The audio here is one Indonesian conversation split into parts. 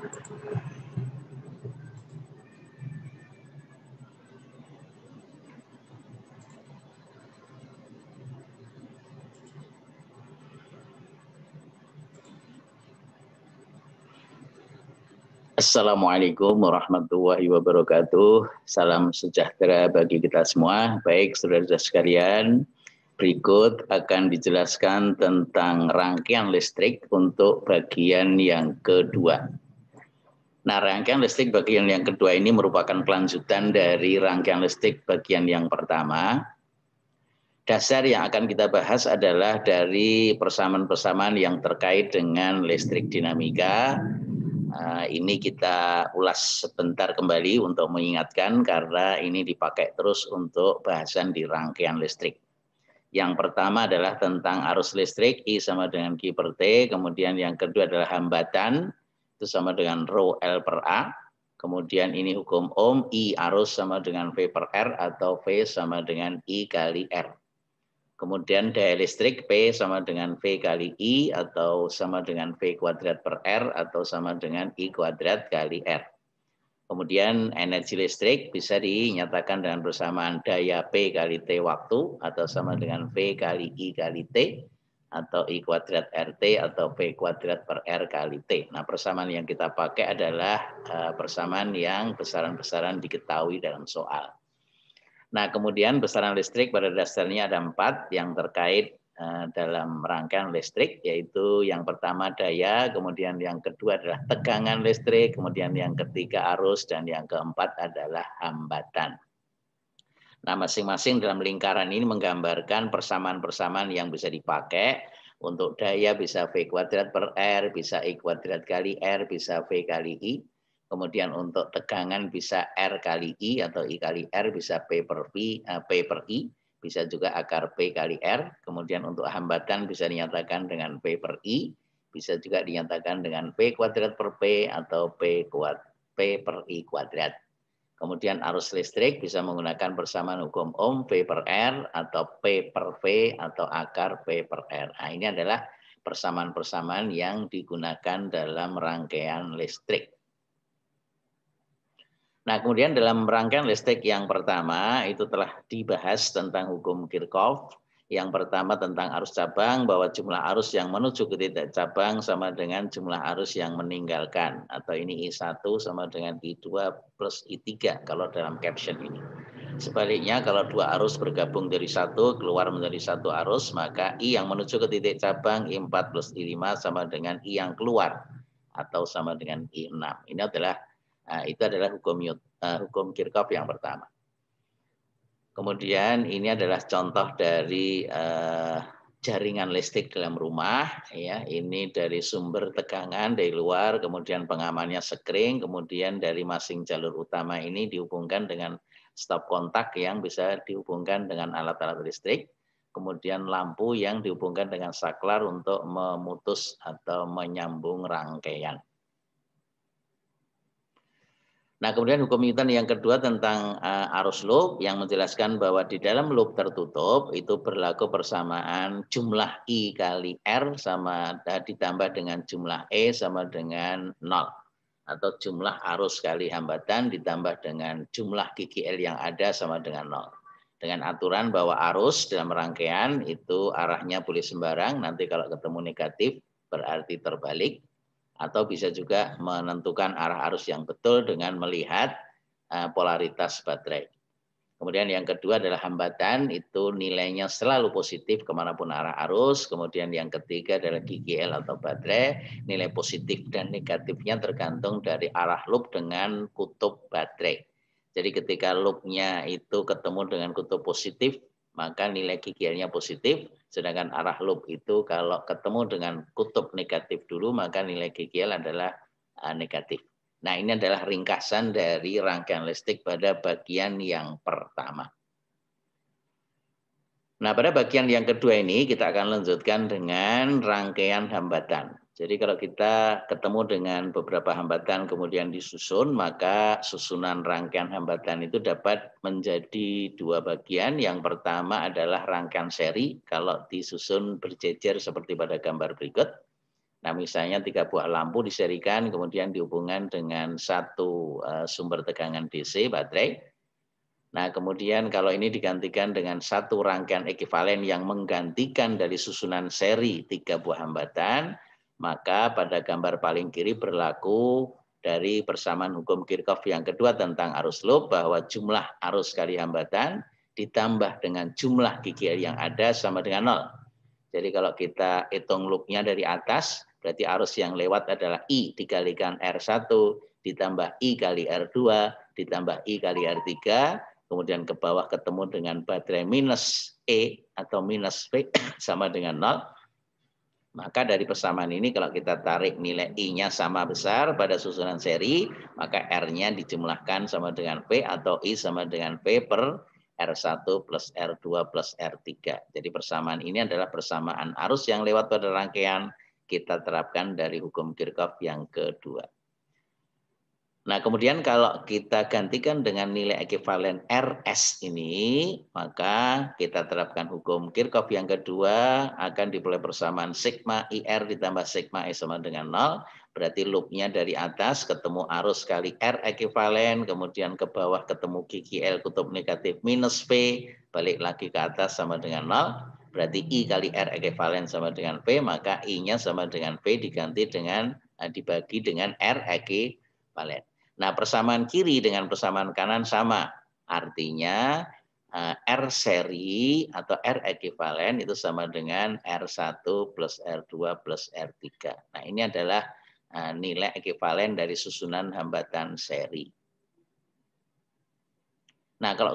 Assalamualaikum warahmatullahi wabarakatuh. Salam sejahtera bagi kita semua. Baik, saudara-saudara sekalian, berikut akan dijelaskan tentang rangkaian listrik untuk bagian yang kedua. Nah, rangkaian listrik bagian yang kedua ini merupakan kelanjutan dari rangkaian listrik bagian yang pertama. Dasar yang akan kita bahas adalah dari persamaan-persamaan yang terkait dengan listrik dinamika. Ini kita ulas sebentar kembali untuk mengingatkan karena ini dipakai terus untuk bahasan di rangkaian listrik. Yang pertama adalah tentang arus listrik, I sama dengan Q per T. Kemudian yang kedua adalah hambatan, itu sama dengan Rho L per A. Kemudian ini hukum Ohm, I arus sama dengan V per R atau V sama dengan I kali R. Kemudian daya listrik P sama dengan V kali I atau sama dengan V kuadrat per R atau sama dengan I kuadrat kali R. Kemudian energi listrik bisa dinyatakan dengan bersamaan daya P kali T waktu atau sama dengan V kali I kali T atau I kuadrat RT atau V kuadrat per R kali T. Nah, persamaan yang kita pakai adalah persamaan yang besaran-besaran diketahui dalam soal. Nah, kemudian besaran listrik pada dasarnya ada 4 yang terkait dalam rangkaian listrik, yaitu yang pertama daya, kemudian yang kedua adalah tegangan listrik, kemudian yang ketiga arus, dan yang keempat adalah hambatan. Nah, masing-masing dalam lingkaran ini menggambarkan persamaan-persamaan yang bisa dipakai. Untuk daya bisa V kuadrat per R, bisa I kuadrat kali R, bisa V kali I. Kemudian untuk tegangan bisa R kali I atau I kali R, bisa P per I, bisa juga akar P kali R. Kemudian untuk hambatan bisa dinyatakan dengan P per I, bisa juga dinyatakan dengan P kuadrat per P atau P per I kuadrat. Kemudian arus listrik bisa menggunakan persamaan hukum Ohm, V per R atau P per V atau akar P per R. Nah, ini adalah persamaan-persamaan yang digunakan dalam rangkaian listrik. Nah, kemudian dalam rangkaian listrik yang pertama itu telah dibahas tentang hukum Kirchhoff. Yang pertama tentang arus cabang, bahwa jumlah arus yang menuju ke titik cabang sama dengan jumlah arus yang meninggalkan. Atau ini I1 sama dengan I2 plus I3 kalau dalam caption ini. Sebaliknya kalau dua arus bergabung dari satu keluar menjadi satu arus, maka I yang menuju ke titik cabang I4 plus I5 sama dengan I yang keluar atau sama dengan I6. Ini adalah itu adalah hukum Kirchhoff yang pertama. Kemudian ini adalah contoh dari jaringan listrik dalam rumah. Ya, ini dari sumber tegangan dari luar, kemudian pengamannya sekring, kemudian dari masing jalur utama ini dihubungkan dengan stop kontak yang bisa dihubungkan dengan alat-alat listrik. Kemudian lampu yang dihubungkan dengan saklar untuk memutus atau menyambung rangkaian. Nah, kemudian hukum Newton yang kedua tentang arus loop yang menjelaskan bahwa di dalam loop tertutup itu berlaku persamaan jumlah I kali R sama ditambah dengan jumlah E sama dengan 0. Atau jumlah arus kali hambatan ditambah dengan jumlah GGL yang ada sama dengan 0. Dengan aturan bahwa arus dalam rangkaian itu arahnya boleh sembarang, nanti kalau ketemu negatif berarti terbalik. Atau bisa juga menentukan arah arus yang betul dengan melihat polaritas baterai. Kemudian yang kedua adalah hambatan, itu nilainya selalu positif kemanapun arah arus. Kemudian yang ketiga adalah GGL atau baterai, nilai positif dan negatifnya tergantung dari arah loop dengan kutub baterai. Jadi ketika loopnya itu ketemu dengan kutub positif, maka nilai GGL-nya positif, sedangkan arah loop itu kalau ketemu dengan kutub negatif dulu, maka nilai GGL adalah negatif. Nah, ini adalah ringkasan dari rangkaian listrik pada bagian yang pertama. Nah, pada bagian yang kedua ini kita akan lanjutkan dengan rangkaian hambatan. Jadi kalau kita ketemu dengan beberapa hambatan kemudian disusun, maka susunan rangkaian hambatan itu dapat menjadi dua bagian. Yang pertama adalah rangkaian seri kalau disusun berjejer seperti pada gambar berikut. Nah, misalnya 3 buah lampu diserikan, kemudian dihubungkan dengan satu sumber tegangan DC, baterai. Nah, kemudian kalau ini digantikan dengan satu rangkaian ekuivalen yang menggantikan dari susunan seri 3 buah hambatan, maka pada gambar paling kiri berlaku dari persamaan hukum Kirchhoff yang kedua tentang arus loop, bahwa jumlah arus kali hambatan ditambah dengan jumlah GGL yang ada sama dengan 0. Jadi kalau kita hitung loopnya dari atas, berarti arus yang lewat adalah I dikalikan R1 ditambah I kali R2 ditambah I kali R3, kemudian ke bawah ketemu dengan baterai minus E atau minus V sama dengan 0. Maka dari persamaan ini kalau kita tarik nilai I-nya sama besar pada susunan seri, maka R-nya dijumlahkan sama dengan V atau I sama dengan V per R1 plus R2 plus R3. Jadi persamaan ini adalah persamaan arus yang lewat pada rangkaian kita terapkan dari hukum Kirchhoff yang kedua. Nah, kemudian kalau kita gantikan dengan nilai ekuivalen RS ini, maka kita terapkan hukum Kirchhoff yang kedua, akan diperoleh persamaan sigma IR ditambah sigma E sama dengan 0. Berarti loopnya dari atas ketemu arus kali R ekuivalen, kemudian ke bawah ketemu GGL kutub negatif minus V, balik lagi ke atas sama dengan 0. Berarti I kali R ekuivalen sama dengan V, maka I-nya sama dengan V diganti dengan dibagi dengan R ekuivalen. Nah, persamaan kiri dengan persamaan kanan sama. Artinya R seri atau R ekuivalen itu sama dengan R1 plus R2 plus R3. Nah, ini adalah nilai ekuivalen dari susunan hambatan seri. Nah, kalau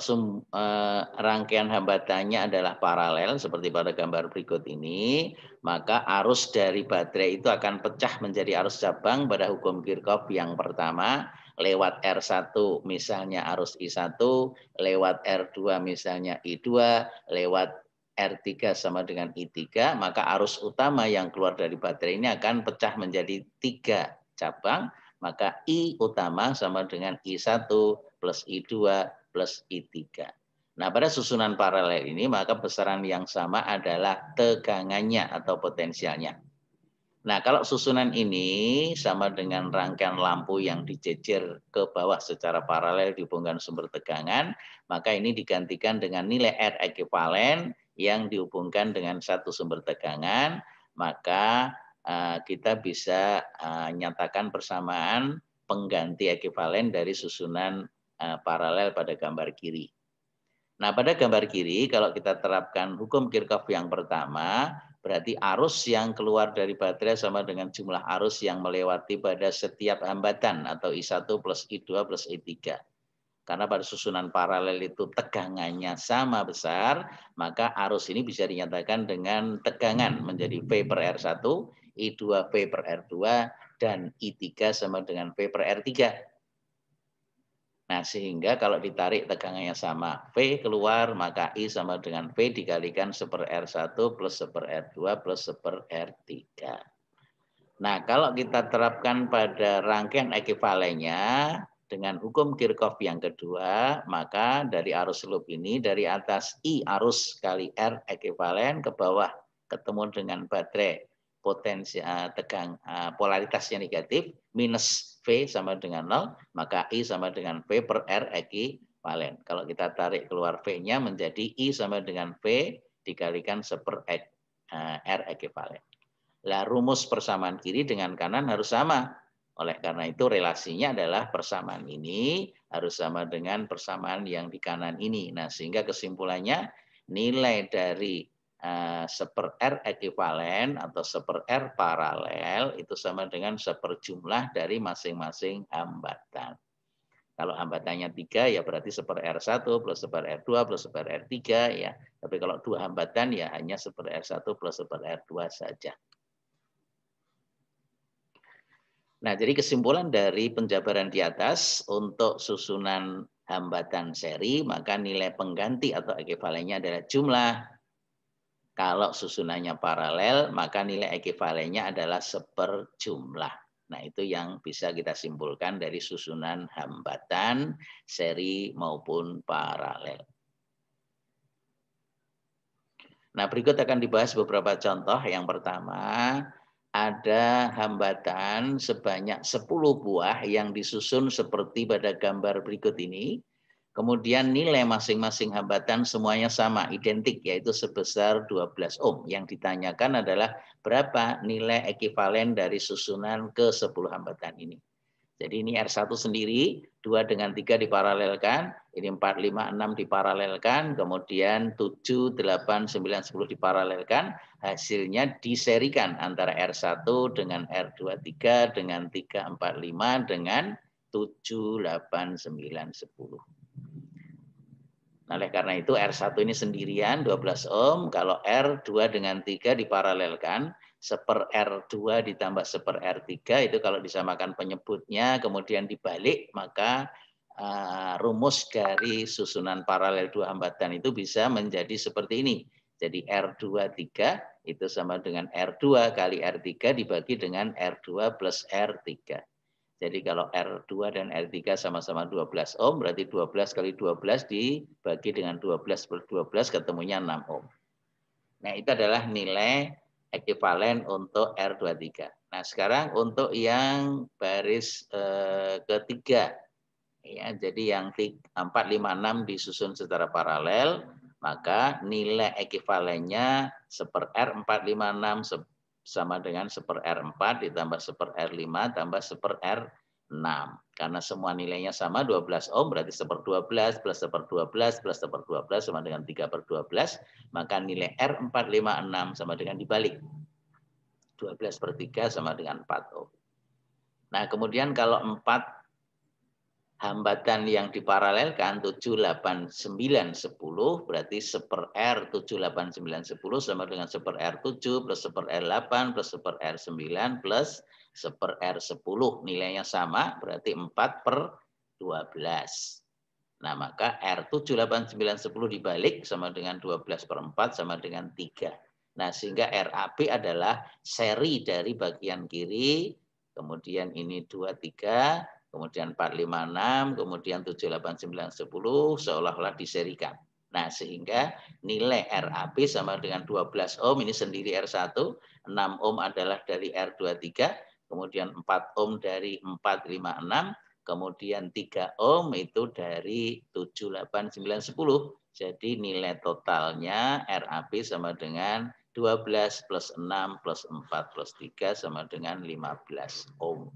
rangkaian hambatannya adalah paralel seperti pada gambar berikut ini, maka arus dari baterai itu akan pecah menjadi arus cabang pada hukum Kirchhoff yang pertama, lewat R1 misalnya arus I1, lewat R2 misalnya I2, lewat R3 sama dengan I3, maka arus utama yang keluar dari baterai ini akan pecah menjadi 3 cabang, maka I utama sama dengan I1 plus I2 plus I3. Nah, pada susunan paralel ini maka besaran yang sama adalah tegangannya atau potensialnya. Nah, kalau susunan ini sama dengan rangkaian lampu yang dijejer ke bawah secara paralel dihubungkan sumber tegangan, maka ini digantikan dengan nilai R ekuivalen yang dihubungkan dengan satu sumber tegangan, maka kita bisa nyatakan persamaan pengganti ekuivalen dari susunan paralel pada gambar kiri. Nah, pada gambar kiri kalau kita terapkan hukum Kirchhoff yang pertama, berarti arus yang keluar dari baterai sama dengan jumlah arus yang melewati pada setiap hambatan atau I1 plus I2 plus I3. Karena pada susunan paralel itu tegangannya sama besar, maka arus ini bisa dinyatakan dengan tegangan menjadi V per R1, I2 V per R2, dan I3 sama dengan V per R3. Nah, sehingga kalau ditarik tegangannya sama V keluar, maka I sama dengan V dikalikan 1/R1 plus 1/R2 plus 1/R3. Nah, kalau kita terapkan pada rangkaian ekuivalennya dengan hukum Kirchhoff yang kedua, maka dari arus loop ini, dari atas I arus kali R ekuivalen, ke bawah ketemu dengan baterai potensi polaritasnya negatif, minus V sama dengan 0, maka I sama dengan V per R ekuivalen. Kalau kita tarik keluar V-nya menjadi I sama dengan V dikalikan 1/R ekuivalen. Lah, rumus persamaan kiri dengan kanan harus sama. Oleh karena itu relasinya adalah persamaan ini harus sama dengan persamaan yang di kanan ini. Nah, sehingga kesimpulannya nilai dari 1/R ekuivalen atau 1/R paralel itu sama dengan 1/jumlah dari masing-masing hambatan. Kalau hambatannya 3 ya berarti 1/R1 plus 1/R2 plus 1/R3 ya. Tapi kalau 2 hambatan ya hanya 1/R1 plus 1/R2 saja. Nah, jadi kesimpulan dari penjabaran di atas untuk susunan hambatan seri, maka nilai pengganti atau ekuivalennya adalah jumlah. Kalau susunannya paralel, maka nilai ekuivalennya adalah 1/jumlah. Nah, itu yang bisa kita simpulkan dari susunan hambatan seri maupun paralel. Nah, berikut akan dibahas beberapa contoh. Yang pertama, ada hambatan sebanyak 10 buah yang disusun seperti pada gambar berikut ini. Kemudian nilai masing-masing hambatan semuanya sama, identik, yaitu sebesar 12 ohm. Yang ditanyakan adalah berapa nilai ekivalen dari susunan ke 10 hambatan ini. Jadi ini R1 sendiri, 2 dengan 3 diparalelkan, ini 4, 5, 6 diparalelkan, kemudian 7, 8, 9, 10 diparalelkan, hasilnya diserikan antara R1 dengan R23 dengan 3, 4, 5 dengan 7, 8, 9, 10. Nah, oleh karena itu R1 ini sendirian 12 ohm, kalau R2 dengan 3 diparalelkan, 1 R2 ditambah 1 R3 itu kalau disamakan penyebutnya kemudian dibalik, maka rumus dari susunan paralel dua hambatan itu bisa menjadi seperti ini. Jadi R23 itu sama dengan R2 kali R3 dibagi dengan R2 plus R3. Jadi kalau R2 dan R3 sama-sama 12 ohm, berarti 12 kali 12 dibagi dengan 12 per 12 ketemunya 6 ohm. Nah, itu adalah nilai ekivalen untuk R23. Nah, sekarang untuk yang baris ketiga. Ya, jadi yang 4, 5, 6 disusun secara paralel, maka nilai ekivalennya 1/R 4, 5, 6 sama dengan 1/R4 ditambah 1/R5 tambah 1/R6. Karena semua nilainya sama 12 ohm berarti 1/12 plus 1/12 plus 1/12 sama dengan 3/12, maka nilai R4, 5, 6 sama dengan dibalik. 12/3 sama dengan 4 ohm. Nah, kemudian kalau 4 hambatan yang diparalelkan 7, 8, 9, 10 berarti 1/R 7, 8, 9, 10 sama dengan 1/R7 plus 1/R8 plus 1/R9 plus 1/R10. Nilainya sama berarti 4/12. Nah, maka R7, 8, 9, 10 dibalik sama dengan 12/4 sama dengan 3. Nah, sehingga RAP adalah seri dari bagian kiri, kemudian ini 2, 3, kemudian 4, 5, 6, kemudian 7, 8, 9, 10, seolah-olah diserikan. Nah, sehingga nilai RAP sama dengan 12 ohm, ini sendiri R1, 6 ohm adalah dari R23, kemudian 4 ohm dari 4, 5, 6, kemudian 3 ohm itu dari 7, 8, 9, 10. Jadi nilai totalnya RAP sama dengan 12 plus 6 plus 4 plus 3 sama dengan 15 ohm.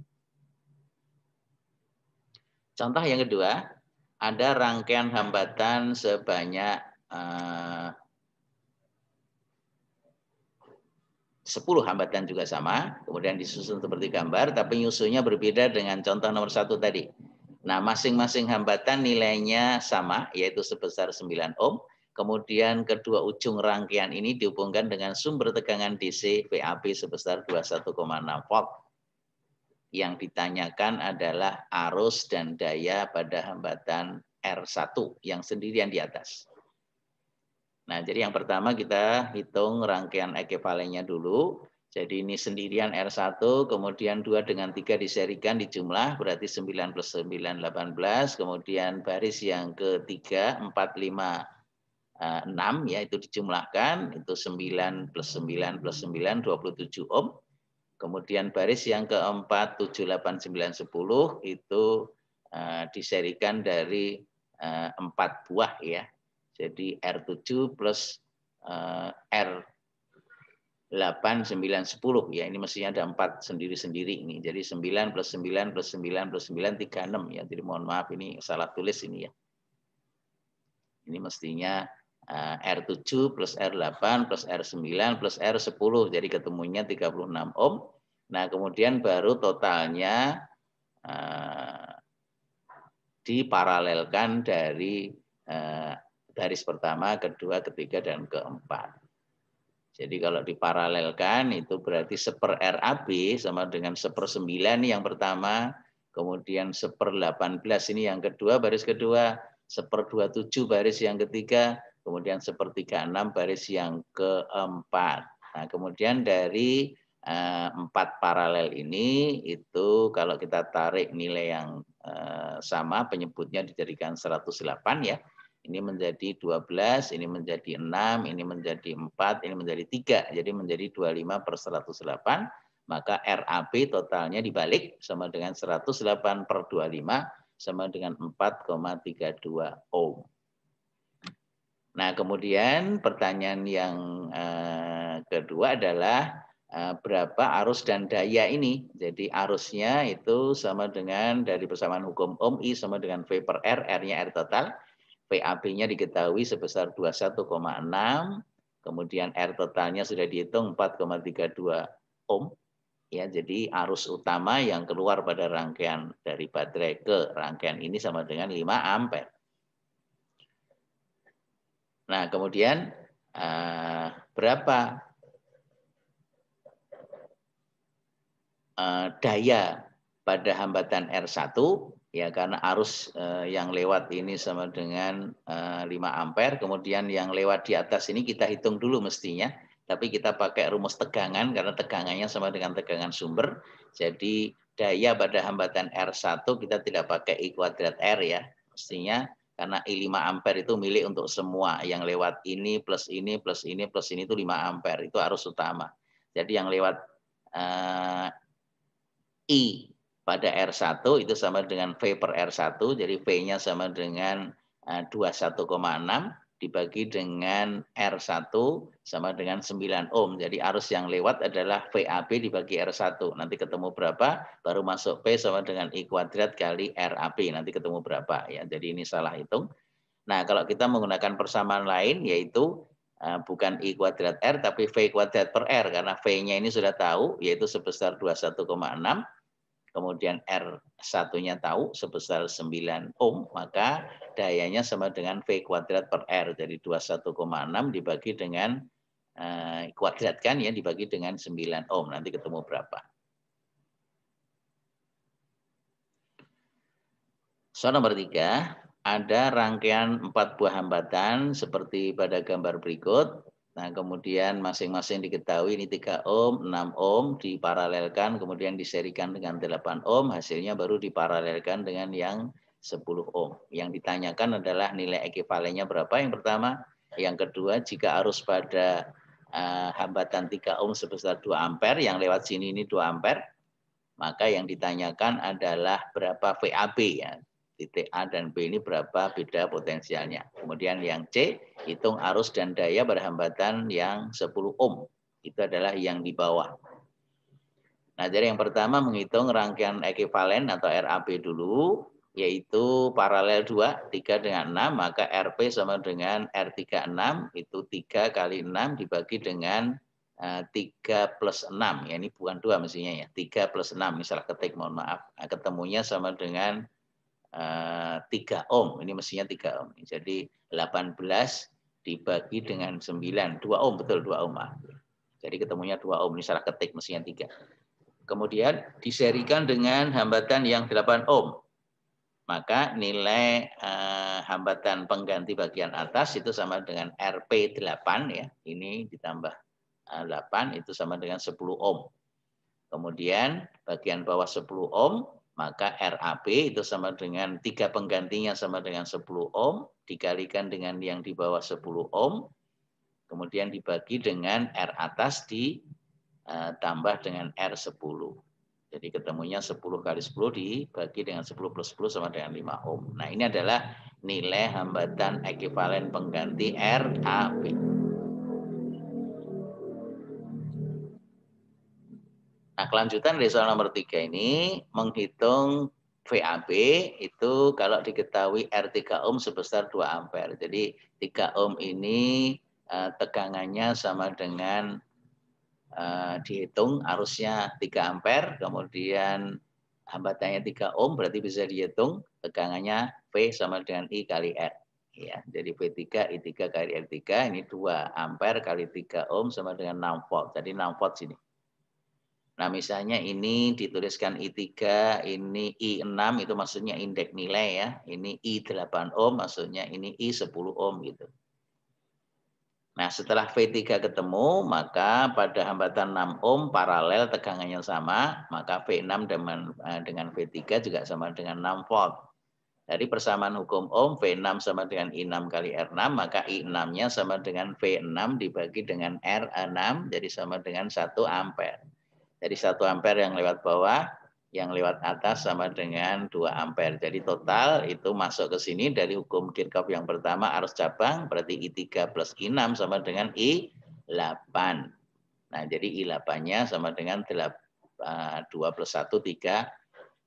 Contoh yang kedua, ada rangkaian hambatan sebanyak 10 hambatan juga sama, kemudian disusun seperti gambar, tapi nyusunnya berbeda dengan contoh nomor 1 tadi. Nah, masing-masing hambatan nilainya sama, yaitu sebesar 9 ohm. Kemudian kedua ujung rangkaian ini dihubungkan dengan sumber tegangan DC VAB sebesar 21,6 volt. Yang ditanyakan adalah arus dan daya pada hambatan R1 yang sendirian di atas. Nah, jadi yang pertama kita hitung rangkaian ekivalennya dulu. Jadi ini sendirian R1, kemudian 2 dengan 3 diserikan dijumlah, berarti 9 plus 9, 18. Kemudian baris yang ketiga, 4, 5, 6, ya itu dijumlahkan, itu 9 plus 9 plus 9, 27 ohm. Kemudian baris yang keempat 7, 8, 9, 10 itu diserikan dari 4 buah ya. Jadi R7 plus R8, 9, 10 ya. Ini mestinya ada 4 sendiri-sendiri ini. Jadi 9 plus 9 plus 9 plus 9 36 ya. Jadi mohon maaf ini salah tulis ini ya. Ini mestinya R7 plus R8 plus R9 plus R10. Jadi ketemunya 36 ohm. Nah, kemudian baru totalnya diparalelkan dari baris pertama, kedua, ketiga, dan keempat. Jadi kalau diparalelkan itu berarti 1/RAB sama dengan 1/9 yang pertama, kemudian 1/18 ini yang kedua, baris kedua, 1/27 baris yang ketiga, kemudian 1/36 baris yang keempat. Nah, kemudian dari 4 paralel ini itu kalau kita tarik nilai yang sama, penyebutnya dijadikan 108 ya. Ini menjadi 12, ini menjadi 6, ini menjadi 4, ini menjadi 3. Jadi menjadi 25/108. maka RAB totalnya dibalik sama dengan 108/25 sama dengan 4,32 ohm. Nah, kemudian pertanyaan yang kedua adalah berapa arus dan daya ini. Jadi arusnya itu sama dengan dari persamaan hukum Ohm I sama dengan V per R, R-nya R total. VAB-nya diketahui sebesar 21,6, kemudian R totalnya sudah dihitung 4,32 ohm. Ya, jadi arus utama yang keluar pada rangkaian dari baterai ke rangkaian ini sama dengan 5 ampere. Nah, kemudian berapa daya pada hambatan R1? Ya, karena arus yang lewat ini sama dengan 5 ampere, kemudian yang lewat di atas ini kita hitung dulu mestinya, tapi kita pakai rumus tegangan karena tegangannya sama dengan tegangan sumber. Jadi daya pada hambatan R1 kita tidak pakai I kuadrat R ya, mestinya karena I 5 ampere itu milik untuk semua, yang lewat ini plus ini plus ini plus ini itu 5 ampere, itu arus utama. Jadi yang lewat I pada R1 itu sama dengan V per R1, jadi V-nya sama dengan 21,6 dibagi dengan R1 sama dengan 9 ohm. Jadi arus yang lewat adalah VAB dibagi R1. Nanti ketemu berapa, baru masuk P sama dengan I kuadrat kali RAB. Nanti ketemu berapa ya. Jadi ini salah hitung. Nah, kalau kita menggunakan persamaan lain yaitu bukan I kuadrat R tapi V kuadrat per R, karena V-nya ini sudah tahu yaitu sebesar 21,6. Kemudian R1-nya tahu sebesar 9 ohm, maka dayanya sama dengan V kuadrat per R. Jadi 21,6 dibagi dengan kuadratkan ya, dibagi dengan 9 ohm. Nanti ketemu berapa. Soal nomor 3, ada rangkaian 4 buah hambatan seperti pada gambar berikut. Nah, kemudian masing-masing diketahui ini 3 ohm, 6 ohm, diparalelkan, kemudian diserikan dengan 8 ohm, hasilnya baru diparalelkan dengan yang 10 ohm. Yang ditanyakan adalah nilai ekivalennya berapa yang pertama. Yang kedua, jika arus pada hambatan 3 ohm sebesar 2 ampere, yang lewat sini ini 2 ampere, maka yang ditanyakan adalah berapa VAB ya. Titik A dan B ini berapa beda potensialnya. Kemudian yang C, hitung arus dan daya pada hambatan yang 10 ohm. Itu adalah yang di bawah. Nah, jadi yang pertama menghitung rangkaian ekivalen atau RAB dulu, yaitu paralel 2, 3 dengan 6, maka RP sama dengan R36, itu 3 kali 6 dibagi dengan 3 plus 6. Ya, ini bukan 2 mestinya ya, 3 plus 6, misalnya ketik, mohon maaf. Nah, ketemunya sama dengan 3 ohm, ini mestinya 3 ohm. Jadi 18 dibagi dengan 9, 2 ohm, betul 2 ohm. Jadi ketemunya 2 ohm, ini salah ketik mestinya 3. Kemudian diserikan dengan hambatan yang 8 ohm. Maka nilai hambatan pengganti bagian atas itu sama dengan RP8 ya. Ini ditambah 8 itu sama dengan 10 ohm. Kemudian bagian bawah 10 ohm, maka RAB itu sama dengan 3 penggantinya sama dengan 10 ohm, dikalikan dengan yang di bawah 10 ohm, kemudian dibagi dengan R atas ditambah dengan R10. Jadi ketemunya 10 kali 10 dibagi dengan 10 plus 10 sama dengan 5 ohm. Nah, ini adalah nilai hambatan ekivalen pengganti RAB. Nah, kelanjutan dari soal nomor 3 ini menghitung VAB itu kalau diketahui R3 ohm sebesar 2 ampere. Jadi 3 ohm ini tegangannya sama dengan dihitung arusnya 3 ampere, kemudian hambatannya 3 ohm, berarti bisa dihitung tegangannya V sama dengan I kali R. Ya, jadi V3 I3 kali R3 ini 2 ampere kali 3 ohm sama dengan 6 volt. Jadi 6 volt sini. Nah, misalnya ini dituliskan I3, ini I6, itu maksudnya indeks nilai ya. Ini I8 ohm, maksudnya ini I10 ohm gitu. Nah, setelah V3 ketemu, maka pada hambatan 6 ohm paralel tegangannya sama, maka V6 dengan V3 juga sama dengan 6 volt. Dari persamaan hukum ohm, V6 sama dengan I6 kali R6, maka I6-nya sama dengan V6 dibagi dengan R6, jadi sama dengan 1 ampere. Jadi 1 ampere yang lewat bawah, yang lewat atas sama dengan 2 ampere. Jadi total itu masuk ke sini dari hukum Kirchhoff yang pertama arus cabang, berarti I3 plus I6 sama dengan I8. Nah, jadi I8-nya sama dengan 2 plus 1, 3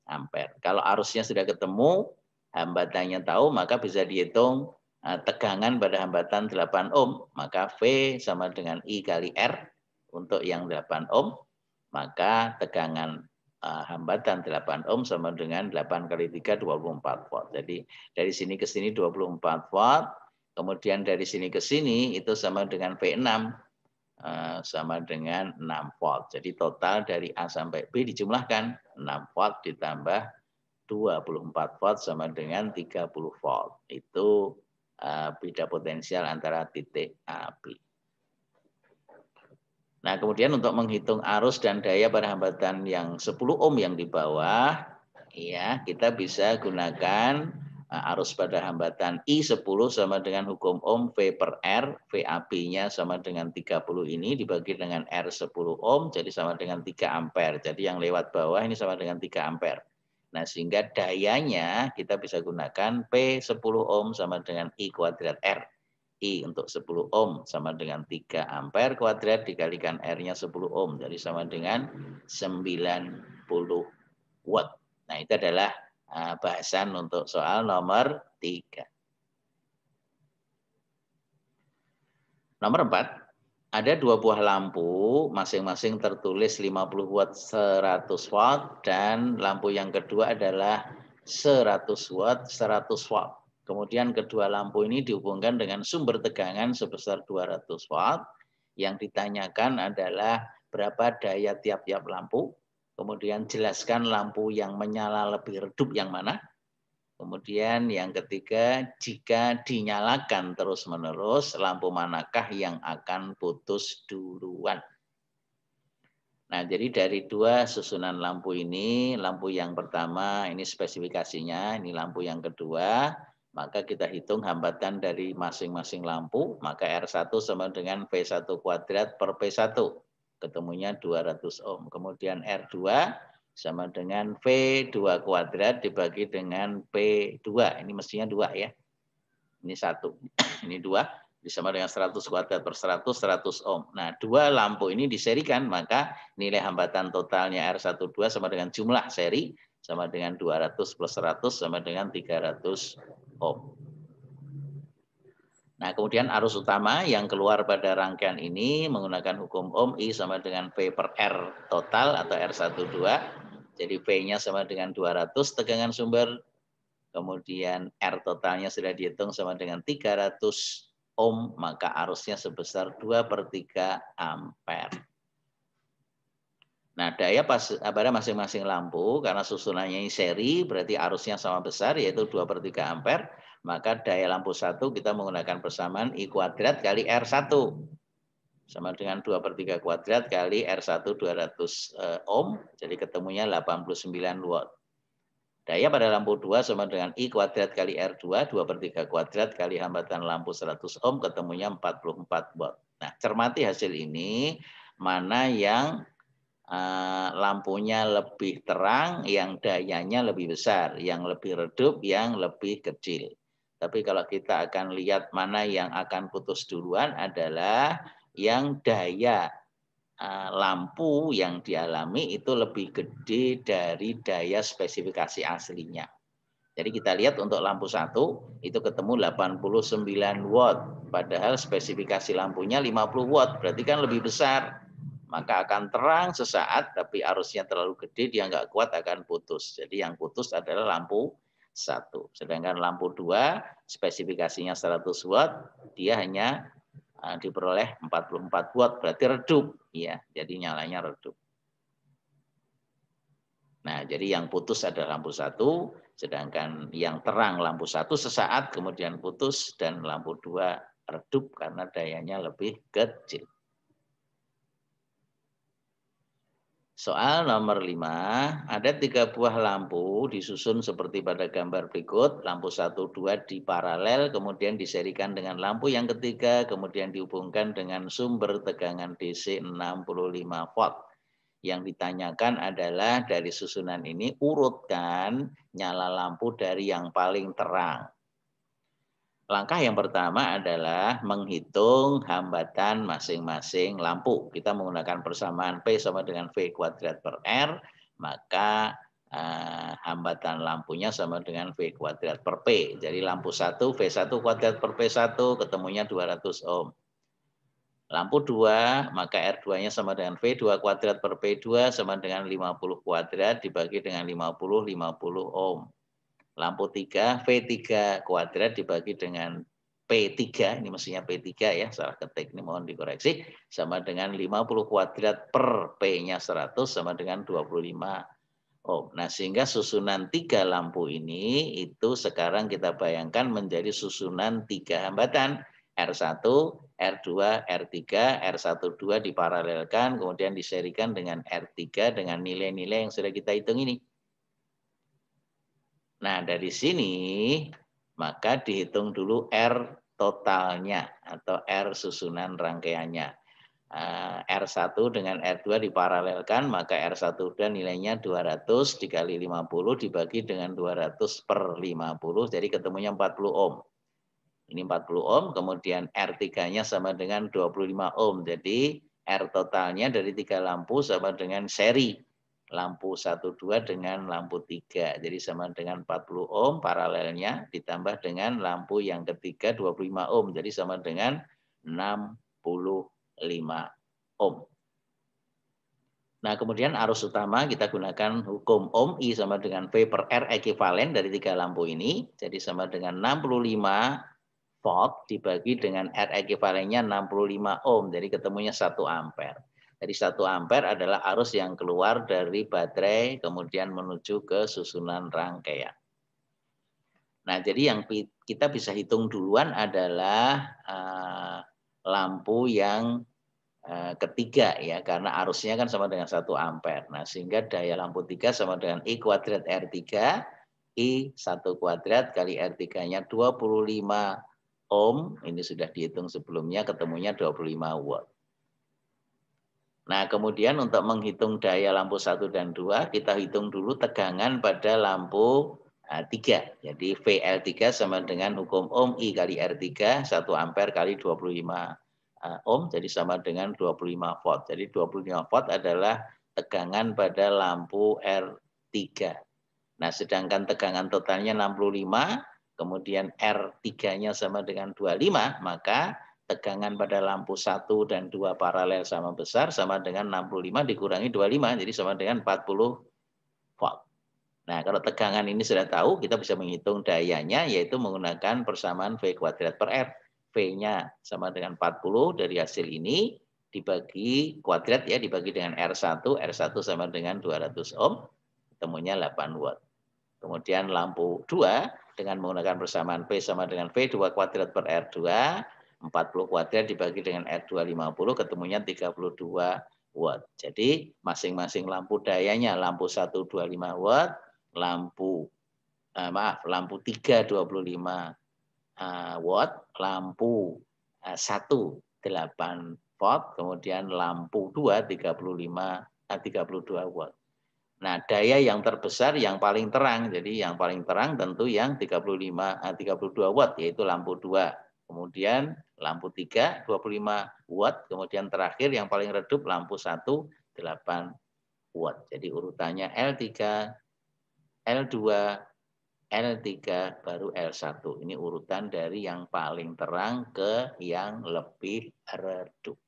ampere. Kalau arusnya sudah ketemu, hambatannya tahu, maka bisa dihitung tegangan pada hambatan 8 ohm. Maka V sama dengan I kali R untuk yang 8 ohm. Maka tegangan hambatan 8 ohm sama dengan 8 kali 3, 24 volt. Jadi dari sini ke sini 24 volt. Kemudian dari sini ke sini itu sama dengan V6. Sama dengan 6 volt. Jadi total dari A sampai B dijumlahkan 6 volt ditambah 24 volt sama dengan 30 volt. Itu beda potensial antara titik A, B. Nah, kemudian untuk menghitung arus dan daya pada hambatan yang 10 ohm yang di bawah, ya, kita bisa gunakan arus pada hambatan I10 sama dengan hukum ohm V per R, VAB-nya sama dengan 30 ini dibagi dengan R10 ohm, jadi sama dengan 3 ampere. Jadi yang lewat bawah ini sama dengan 3 ampere. Nah, sehingga dayanya kita bisa gunakan P10 ohm sama dengan I kuadrat R. I untuk 10 ohm sama dengan 3 ampere kuadrat dikalikan R-nya 10 ohm. Jadi sama dengan 90 watt. Nah, itu adalah bahasan untuk soal nomor 3. Nomor 4, ada 2 buah lampu, masing-masing tertulis 50 watt, 100 watt, dan lampu yang kedua adalah 100 watt, 100 watt. Kemudian kedua lampu ini dihubungkan dengan sumber tegangan sebesar 200 watt. Yang ditanyakan adalah berapa daya tiap-tiap lampu. Kemudian jelaskan lampu yang menyala lebih redup yang mana. Kemudian yang ketiga, jika dinyalakan terus-menerus, lampu manakah yang akan putus duluan? Nah, jadi dari 2 susunan lampu ini, lampu yang pertama ini spesifikasinya, ini lampu yang kedua, maka kita hitung hambatan dari masing-masing lampu, maka R1 sama dengan V1 kuadrat per P1, ketemunya 200 ohm. Kemudian R2 sama dengan V2 kuadrat dibagi dengan P2, ini mestinya 2 ya, ini 1, ini 2, sama dengan 100 kuadrat per 100, 100 ohm. Nah, 2 lampu ini diserikan, maka nilai hambatan totalnya R12 sama dengan jumlah seri, sama dengan 200 plus 100 sama dengan 300 ohm. Nah, kemudian arus utama yang keluar pada rangkaian ini menggunakan hukum ohm, I sama dengan V per R total atau R12. Jadi V-nya sama dengan 200 tegangan sumber. Kemudian R totalnya sudah dihitung sama dengan 300 ohm, maka arusnya sebesar 2/3 ampere. Nah, daya pada masing-masing lampu, karena susunannya ini seri, berarti arusnya sama besar, yaitu 2/3 ampere, maka daya lampu 1 kita menggunakan persamaan I kuadrat kali R1. Sama dengan 2/3 kuadrat kali R1 200 ohm, jadi ketemunya 89 watt. Daya pada lampu 2 sama dengan I kuadrat kali R2, 2/3 kuadrat kali hambatan lampu 100 ohm, ketemunya 44 watt. Nah, cermati hasil ini, mana yang lampunya lebih terang, yang dayanya lebih besar, yang lebih redup, yang lebih kecil. Tapi kalau kita akan lihat mana yang akan putus duluan adalah yang daya lampu yang dialami itu lebih gede dari daya spesifikasi aslinya. Jadi kita lihat untuk lampu 1 itu ketemu 89 watt. Padahal spesifikasi lampunya 50 watt. Berarti kan lebih besar. Maka akan terang sesaat, tapi arusnya terlalu gede, dia nggak kuat akan putus. Jadi yang putus adalah lampu 1. Sedangkan lampu 2 spesifikasinya 100 watt, dia hanya diperoleh 44 watt, berarti redup, ya. Jadi nyalanya redup. Nah, jadi yang putus adalah lampu 1, sedangkan yang terang lampu 1 sesaat kemudian putus, dan lampu 2 redup karena dayanya lebih kecil. Soal nomor 5, ada 3 buah lampu disusun seperti pada gambar berikut. Lampu 1, 2 di paralel, kemudian diserikan dengan lampu yang ketiga, kemudian dihubungkan dengan sumber tegangan DC 65 volt. Yang ditanyakan adalah dari susunan ini urutkan nyala lampu dari yang paling terang. Langkah yang pertama adalah menghitung hambatan masing-masing lampu. Kita menggunakan persamaan P sama dengan V kuadrat per R, maka hambatan lampunya sama dengan V kuadrat per P. Jadi lampu 1, V1 kuadrat per P1 ketemunya 200 ohm. Lampu 2, maka R2-nya sama dengan V2 kuadrat per P2 sama dengan 50 kuadrat dibagi dengan 50 ohm. Lampu 3, V3 kuadrat dibagi dengan P3, ini mestinya P3 ya, salah ketik, ini mohon dikoreksi, sama dengan 50 kuadrat per P-nya 100 sama dengan 25 ohm. Nah, sehingga susunan 3 lampu ini itu sekarang kita bayangkan menjadi susunan 3 hambatan. R1, R2, R3, R12 diparalelkan, kemudian diserikan dengan R3 dengan nilai-nilai yang sudah kita hitung ini. Nah, dari sini maka dihitung dulu R totalnya atau R susunan rangkaiannya. R1 dengan R2 diparalelkan, maka R1 dan nilainya 200 dikali 50 dibagi dengan 200 per 50, jadi ketemunya 40 ohm. Ini 40 ohm, kemudian R3-nya sama dengan 25 ohm. Jadi R totalnya dari 3 lampu sama dengan seri. Lampu 1, 2 dengan lampu 3. Jadi sama dengan 40 ohm paralelnya ditambah dengan lampu yang ketiga 25 ohm. Jadi sama dengan 65 ohm. Nah, kemudian arus utama kita gunakan hukum Ohm I sama dengan V per R ekivalen dari 3 lampu ini. Jadi sama dengan 65 volt dibagi dengan R ekivalennya 65 ohm. Jadi ketemunya 1 ampere. Jadi 1 ampere adalah arus yang keluar dari baterai kemudian menuju ke susunan rangkaian. Nah, jadi yang kita bisa hitung duluan adalah lampu yang ketiga ya, karena arusnya kan sama dengan 1 ampere. Nah, sehingga daya lampu 3 sama dengan I kuadrat R3, I 1 kuadrat kali R3-nya 25 ohm, ini sudah dihitung sebelumnya, ketemunya 25 watt. Nah, kemudian untuk menghitung daya lampu 1 dan 2, kita hitung dulu tegangan pada lampu 3. Jadi VL3 sama dengan hukum Ohm I kali R3, 1 ampere kali 25 ohm, jadi sama dengan 25 volt. Jadi 25 volt adalah tegangan pada lampu R3. Nah, sedangkan tegangan totalnya 65, kemudian R3-nya sama dengan 25, maka tegangan pada lampu 1 dan 2 paralel sama besar sama dengan 65 dikurangi 25, jadi sama dengan 40 volt. Nah, kalau tegangan ini sudah tahu, kita bisa menghitung dayanya, yaitu menggunakan persamaan V kuadrat per R. V-nya sama dengan 40 dari hasil ini, dibagi kuadrat ya, dibagi dengan R1, R1 sama dengan 200 ohm, ketemunya 8 watt. Kemudian lampu 2 dengan menggunakan persamaan P sama dengan V2 kuadrat per R2, 40 kuadrat dibagi dengan R2 50, ketemunya 32 watt. Jadi masing-masing lampu dayanya, lampu 1 25 watt, lampu 3 25 watt, lampu 1 8 volt, kemudian lampu 2 32 watt. Nah, daya yang terbesar yang paling terang. Jadi yang paling terang tentu yang 32 watt, yaitu lampu 2. Kemudian lampu 3 25 watt, kemudian terakhir yang paling redup lampu 1 8 watt. Jadi urutannya L3, L2, L3 baru L1. Ini urutan dari yang paling terang ke yang lebih redup.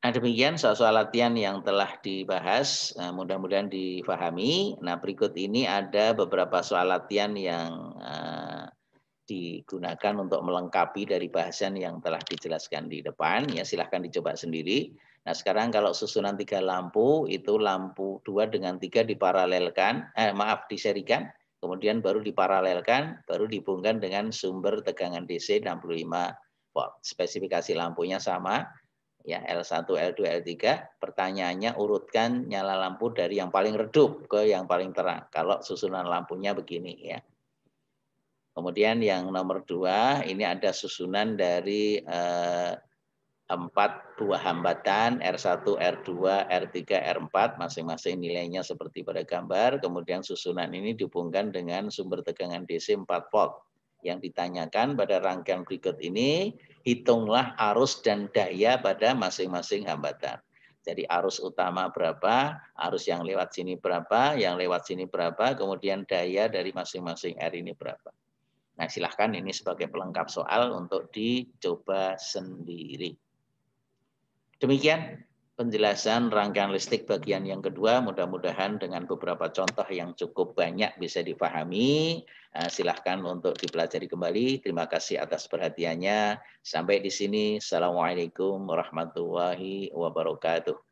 Nah, demikian soal-soal latihan yang telah dibahas, mudah-mudahan difahami. Nah, berikut ini ada beberapa soal latihan yang digunakan untuk melengkapi dari bahasan yang telah dijelaskan di depan. Ya, silahkan dicoba sendiri. Nah, sekarang kalau susunan 3 lampu, itu lampu 2 dengan 3 diparalelkan, diserikan, kemudian baru diparalelkan, baru dihubungkan dengan sumber tegangan DC 65 volt. Spesifikasi lampunya sama, ya L1, L2, L3. Pertanyaannya urutkan nyala lampu dari yang paling redup ke yang paling terang. Kalau susunan lampunya begini ya. Kemudian yang nomor 2 ini ada susunan dari 4 buah hambatan R1, R2, R3, R4 masing-masing nilainya seperti pada gambar. Kemudian susunan ini dihubungkan dengan sumber tegangan DC 4 volt. Yang ditanyakan pada rangkaian berikut ini, hitunglah arus dan daya pada masing-masing hambatan. Jadi arus utama berapa, arus yang lewat sini berapa, yang lewat sini berapa, kemudian daya dari masing-masing R ini berapa. Nah, silahkan ini sebagai pelengkap soal untuk dicoba sendiri. Demikian penjelasan rangkaian listrik bagian yang kedua. Mudah-mudahan dengan beberapa contoh yang cukup banyak bisa dipahami. Silahkan untuk dipelajari kembali. Terima kasih atas perhatiannya. Sampai di sini. Assalamualaikum warahmatullahi wabarakatuh.